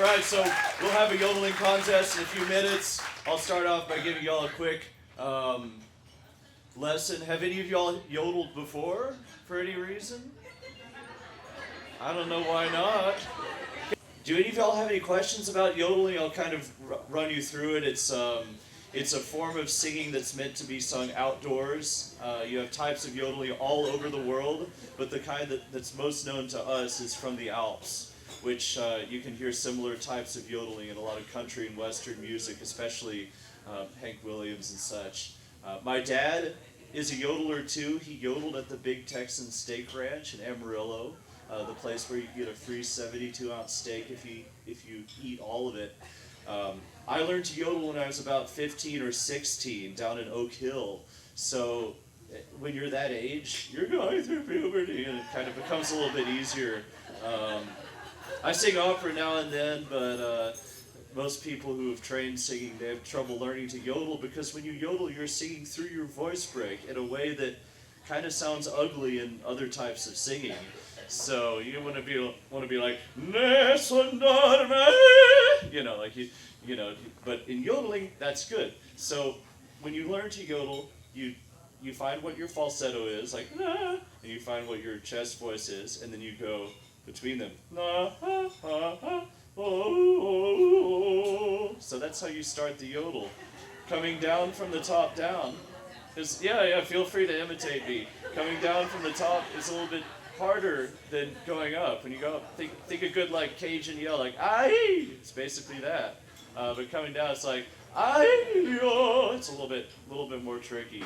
right, so we'll have a yodeling contest in a few minutes. I'll start off by giving y'all a quick lesson. Have any of y'all yodeled before for any reason? I don't know why not. Do any of y'all have any questions about yodeling? I'll kind of run you through it. It's a form of singing that's meant to be sung outdoors. You have types of yodeling all over the world, but the kind that's most known to us is from the Alps, which you can hear similar types of yodeling in a lot of country and western music, especially Hank Williams and such. My dad is a yodeler too. He yodeled at the Big Texan Steak Ranch in Amarillo, the place where you get a free 72-ounce steak if you eat all of it. I learned to yodel when I was about 15 or 16 down in Oak Hill. So when you're that age, you're going through puberty and it kind of becomes a little bit easier. I sing opera now and then, but most people who have trained singing, they have trouble learning to yodel because when you yodel, you're singing through your voice break in a way that kind of sounds ugly in other types of singing. So you want to be like, but in yodeling, that's good. So when you learn to yodel, you find what your falsetto is, like, and you find what your chest voice is, and then you go between them. So that's how you start the yodel. Coming down from the top down. Feel free to imitate me. Coming down from the top is a little bit harder than going up. When you go up, think a good like Cajun yell, like aye. It's basically that. But coming down, it's like aye. It's a little bit more tricky.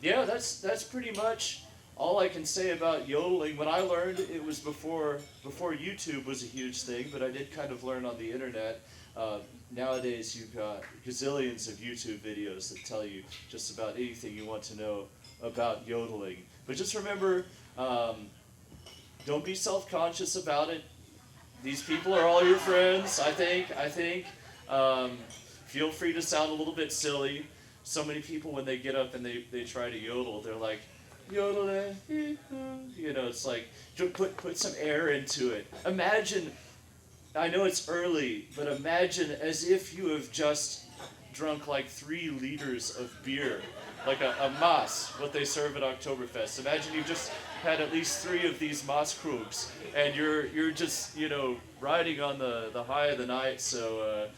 That's pretty much all I can say about yodeling. When I learned, it was before YouTube was a huge thing, but I did kind of learn on the internet. Nowadays, you've got gazillions of YouTube videos that tell you just about anything you want to know about yodeling. But just remember, don't be self-conscious about it. These people are all your friends, I think. Feel free to sound a little bit silly. So many people, when they get up and they try to yodel, they're like, yodeling, it's like, put some air into it. Imagine, I know it's early, but imagine as if you have just drunk like 3 liters of beer. Like a Mass, what they serve at Oktoberfest. Imagine you just had at least 3 of these Maßkrugs, and you're just riding on the high of the night. So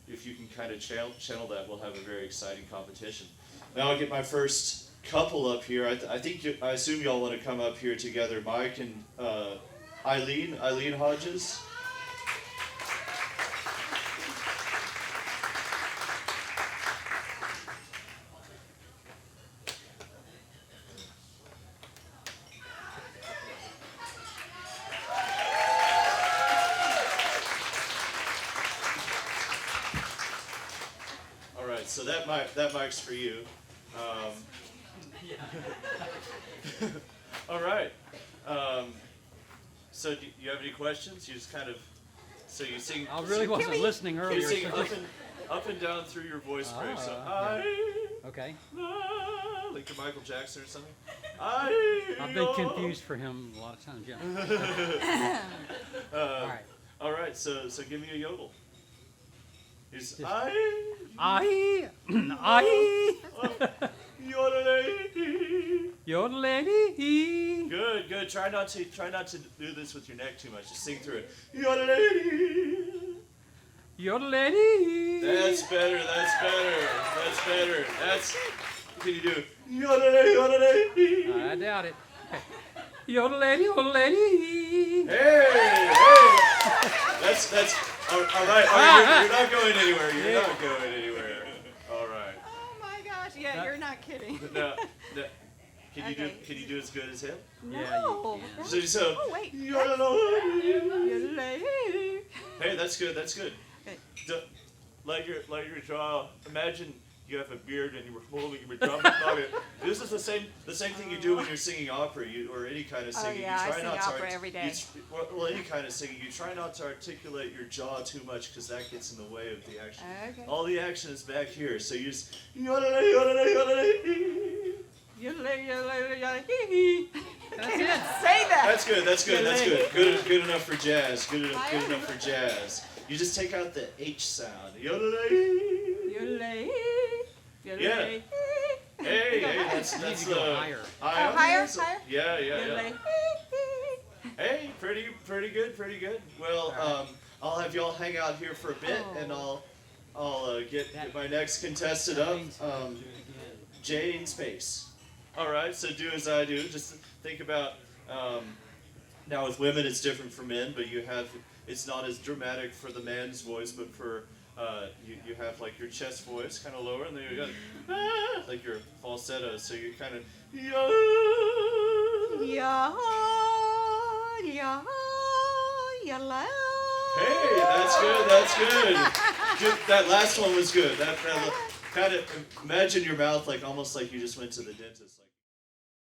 if you can kind of channel that, we'll have a very exciting competition. Now I'll get my first couple up here. I assume y'all want to come up here together, Mike and Eileen Hodges. So that mic's for you. All right. So do you have any questions? You just kind of, so you sing. I really wasn't listening earlier. You sing up and down through your voice break. So okay. Like your Michael Jackson or something. I've been confused for him a lot of times. Yeah. All right. So give me a yodel. He's Yodeling. Good. Try not to do this with your neck too much. Just sing through it. Yodeling. That's better. Can you do yodeling? I doubt it. Yodeling. Hey. That's all right. You're not going anywhere. All right. Oh my gosh! Yeah, you're not kidding. No. Can you do as good as him? No. Yeah, So. Oh wait. Hey, that's good. Okay. Like your jaw. Imagine you have a beard and you were holding your drum. This is the same thing you do when you're singing opera or any kind of singing. Oh yeah, you try I sing opera every day. Any kind of singing. You try not to articulate your jaw too much because that gets in the way of the action. Okay. All the action is back here, so you just Can't even say that. That's good. That's good. That's good. Yodeling. Good enough for jazz. Good enough for jazz. You just take out the H sound. Yodeling. Yodeling. Yeah. Hey, that's You need to the go higher. Higher? Yeah. Hey, pretty good. Well, I'll have y'all hang out here for a bit, and I'll get my next contestant up. Jay in space. All right, so do as I do. Just think about now with women it's different for men, but it's not as dramatic for the man's voice, but for you have like your chest voice kind of lower, and then you got like your falsetto, so you're kind of Hey, that's good. Good. That last one was good. That kind of imagine your mouth like almost like you just went to the dentist.